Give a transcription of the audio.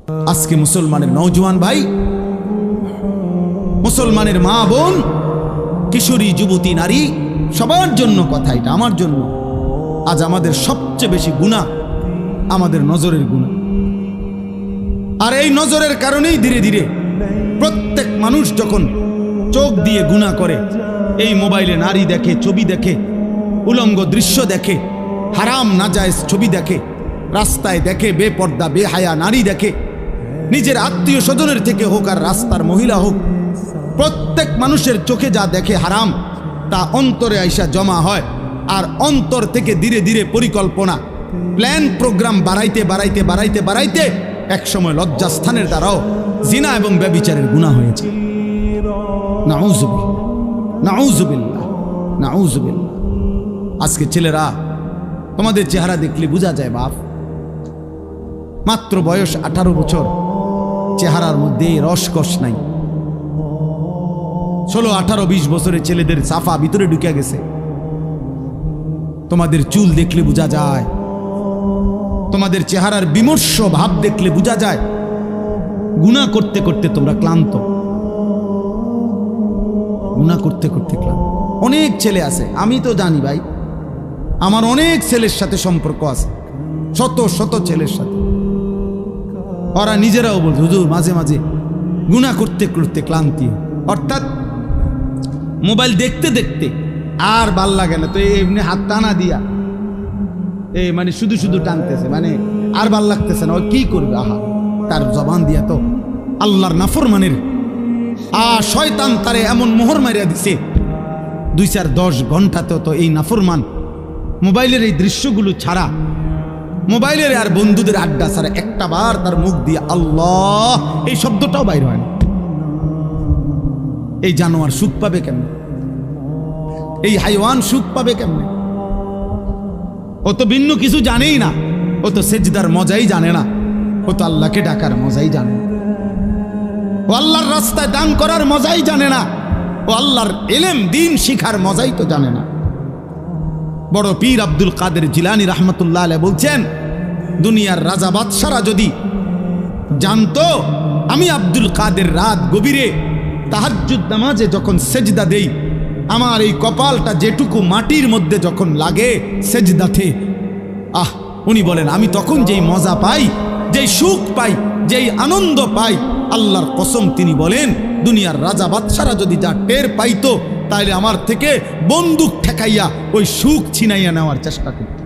আজকে মুসলমানের নওজোয়ান ভাই, মুসলমানের মা বোন, কিশোরী যুবতী নারী, সবার জন্য কথা, এটা আমার জন্য। আজ আমাদের সবচেয়ে বেশি গুনাহ আমাদের নজরের গুনাহ। আর এই নজরের কারণেই ধীরে ধীরে প্রত্যেক মানুষ যখন চোখ দিয়ে গুনাহ করে, এই মোবাইলে নারী দেখে, ছবি দেখে, উলঙ্গ দৃশ্য দেখে, হারাম নাজায়েজ ছবি দেখে, রাস্তায় দেখে বেপর্দা বেহায়া নারী দেখে, নিজের আত্মীয় স্বজনের থেকে হোক আর রাস্তার মহিলা হোক, প্রত্যেক মানুষের চোখে যা দেখে হারাম, তা অন্তরে আইসা জমা হয়। আর অন্তর থেকে ধীরে ধীরে পরিকল্পনা, প্ল্যান, প্রোগ্রাম বাড়াইতে বাড়াইতে বাড়াইতে বাড়াইতে একসময় লজ্জাস্থানের দ্বারাও জিনা এবং ব্যভিচারের গুনাহ হয়েছে। নাউজুবিল্লাহ, নাউজুবিল্লাহ, নাউজুবিল্লাহ। আজকে ছেলেরা, তোমাদের চেহারা দেখলে বোঝা যায় বাপ, মাত্র বয়স 18 বছর, চেহারার মধ্যে রসকস নাই। 16, 18, 20 বছরের ছেলেদের সাফা ভিতরে ঢুকে গেছে। তোমাদের চুল দেখলে বোঝা যায়, তোমাদের চেহারার বিমর্ষ ভাব দেখলে বোঝা যায় গুনাহ করতে করতে তোমরা ক্লান্ত, গুনাহ করতে করতে ক্লান্ত। অনেক ছেলে আছে, আমি তো জানি ভাই, আমার অনেক ছেলের সাথে সম্পর্ক আছে, শত শত ছেলের সাথে। ওরা নিজেরাও বলছে, হুজুর মাঝে মাঝে গুনাহ করতে করতে ক্লান্তি, অর্থাৎ মোবাইল দেখতে দেখতে আর ভাল লাগে না, তো এমনি হাত টানা দিয়া মানে শুধু শুধু টানতেছে, মানে আর ভাল লাগতেছে না, ও কি করবে? আহা, তার জবান দিয়া তো আল্লাহর নাফরমানের শয়তান তারে এমন মোহর মারিয়া দিছে, 2-4-10 ঘন্টাতেও তো এই নাফরমান মোবাইলের এই দৃশ্যগুলো ছাড়া, মোবাইলের আর বন্ধুদের আড্ডা ছাড়া একটা বার তার মুখ দিয়ে আল্লাহ এই শব্দটাও বাইর হয় না। এই জানোয়ার সুখ পাবে কেমনে? এই হাইওয়ান সুখ পাবে কেমনে? ও তো ভিন্ন কিছু জানেই না, ও তো সেজদার মজাই জানে না, ও তো আল্লাহকে ডাকার মজাই জানে না, ও আল্লাহর রাস্তায় দান করার মজাই জানে না, ও আল্লাহর ইলম দ্বীন শিখার মজাই তো জানে না। বড় পীর আব্দুল কাদের জিলানী রাহমাতুল্লাহ আলাইহি বলছেন, দুনিয়ার রাজা বাদশারা যদি জানতো আমি আব্দুল কাদের রাত গভীরে তাহাজ্জুদ নামাজে যখন সেজদা দেই, আমার এই কপালটা যেটুকু মাটির মধ্যে যখন লাগে সেজদাতে, উনি বলেন আমি তখন যেই মজা পাই, যেই সুখ পাই, যেই আনন্দ পাই, আল্লাহর কসম তিনি বলেন দুনিয়ার রাজা বাদশারা যদি যা টের পাইতো, তাইলে আমার থেকে বন্দুক ঠেকাইয়া ওই সুখ ছিনাইয়া নেওয়ার চেষ্টা করত।